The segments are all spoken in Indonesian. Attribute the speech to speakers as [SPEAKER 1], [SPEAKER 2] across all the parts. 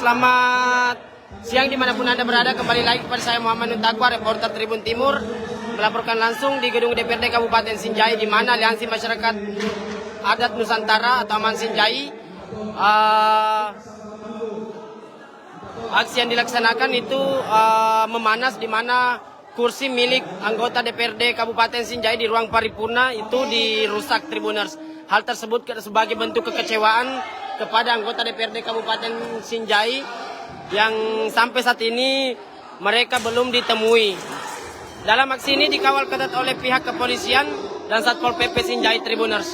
[SPEAKER 1] selamat siang dimanapun Anda berada. Kembali lagi kepada saya Muhammad Nuntakwa, reporter Tribun Timur, melaporkan langsung di gedung DPRD Kabupaten Sinjai, di mana Aliansi Masyarakat Adat Nusantara atau Aman Sinjai aksi yang dilaksanakan itu memanas, di mana kursi milik anggota DPRD Kabupaten Sinjai di ruang paripurna itu dirusak, Tribuners. Hal tersebut sebagai bentuk kekecewaan kepada anggota DPRD Kabupaten Sinjai yang sampai saat ini mereka belum ditemui. Dalam aksi ini dikawal ketat oleh pihak kepolisian dan Satpol PP Sinjai, Tribuners.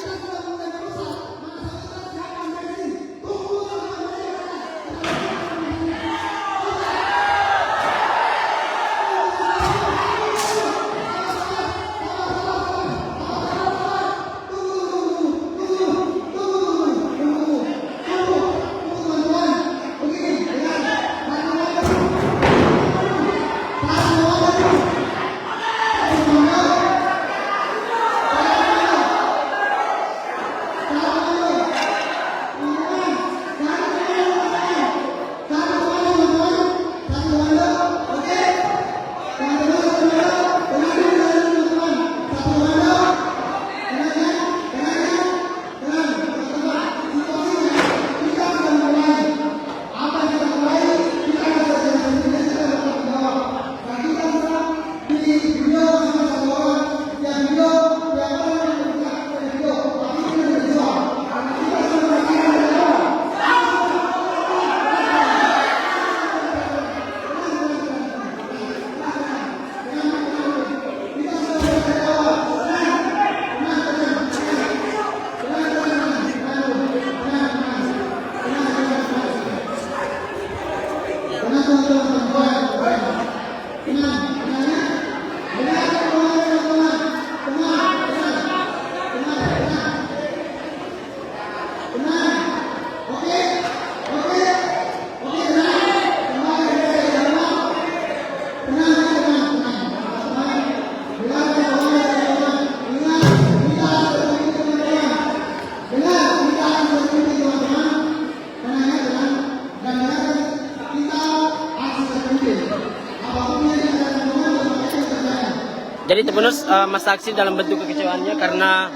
[SPEAKER 1] Jadi Tribuners, masa aksi dalam bentuk kekecewaannya karena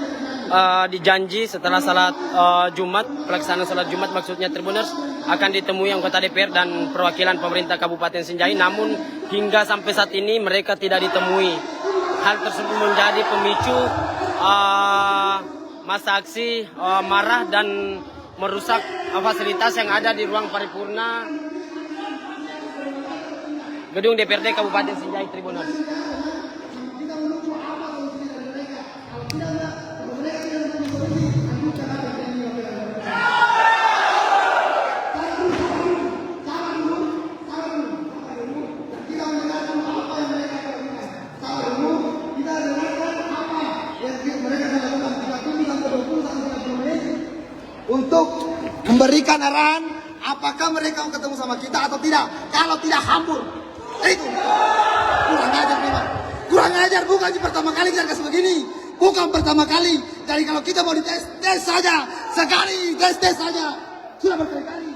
[SPEAKER 1] dijanji setelah salat Jumat, pelaksanaan salat Jumat maksudnya, Tribuners, akan ditemui anggota DPR dan perwakilan pemerintah Kabupaten Sinjai, namun hingga sampai saat ini mereka tidak ditemui. Hal tersebut menjadi pemicu masa aksi marah dan merusak fasilitas yang ada di ruang paripurna gedung DPRD Kabupaten Sinjai, Tribuners.
[SPEAKER 2] Untuk memberikan arahan apakah mereka mau ketemu sama kita atau tidak. Kalau tidak, hambur. Itu kurang ajar memang. Kurang ajar, bukan pertama kali kita kasih begini. Bukan pertama kali. Jadi kalau kita mau dites, tes saja. Sekali, tes saja. Sudah berkali-kali.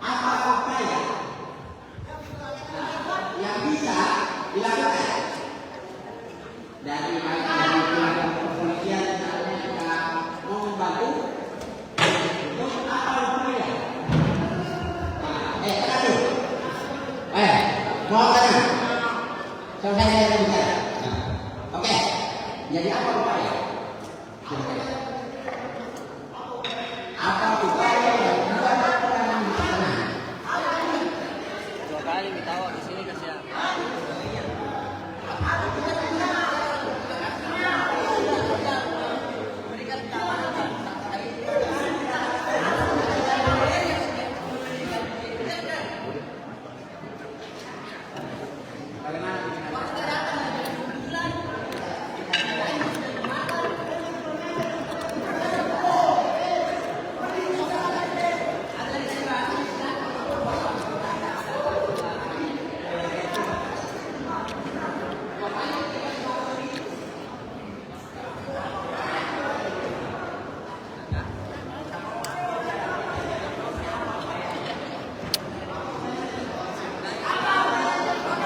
[SPEAKER 2] Apa upaya yang bisa dilakukan dari pihak kepolisian kita mau membantu untuk apa upaya? Mau kan? Selesai saya bicara. Oke. Jadi apa upaya? Apa upaya yang bukan orang di sana?
[SPEAKER 1] 2 kali ditawa di sini kasihan.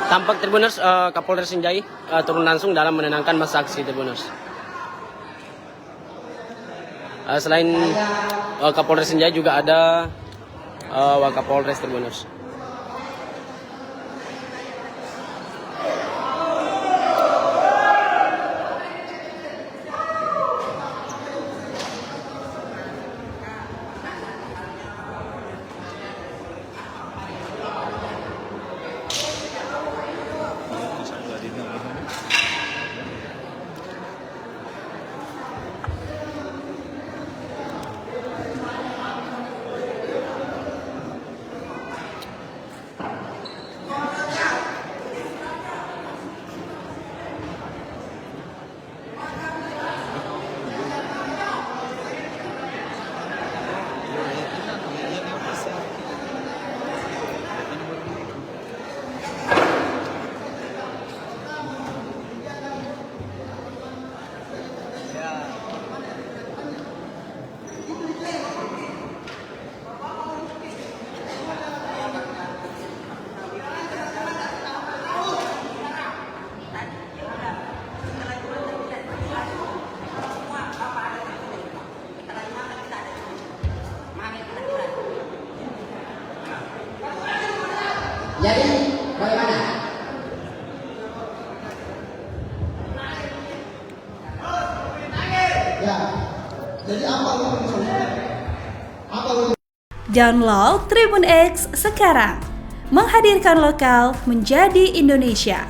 [SPEAKER 1] Tampak Tribuners, Kapolres Sinjai turun langsung dalam menenangkan masa aksi Tribuners. Selain Kapolres Sinjai juga ada Wakapolres Tribuners.
[SPEAKER 2] Jadi bagaimana? Ya. Jadi apa lo?
[SPEAKER 3] Download Tribun X sekarang. Menghadirkan lokal menjadi Indonesia.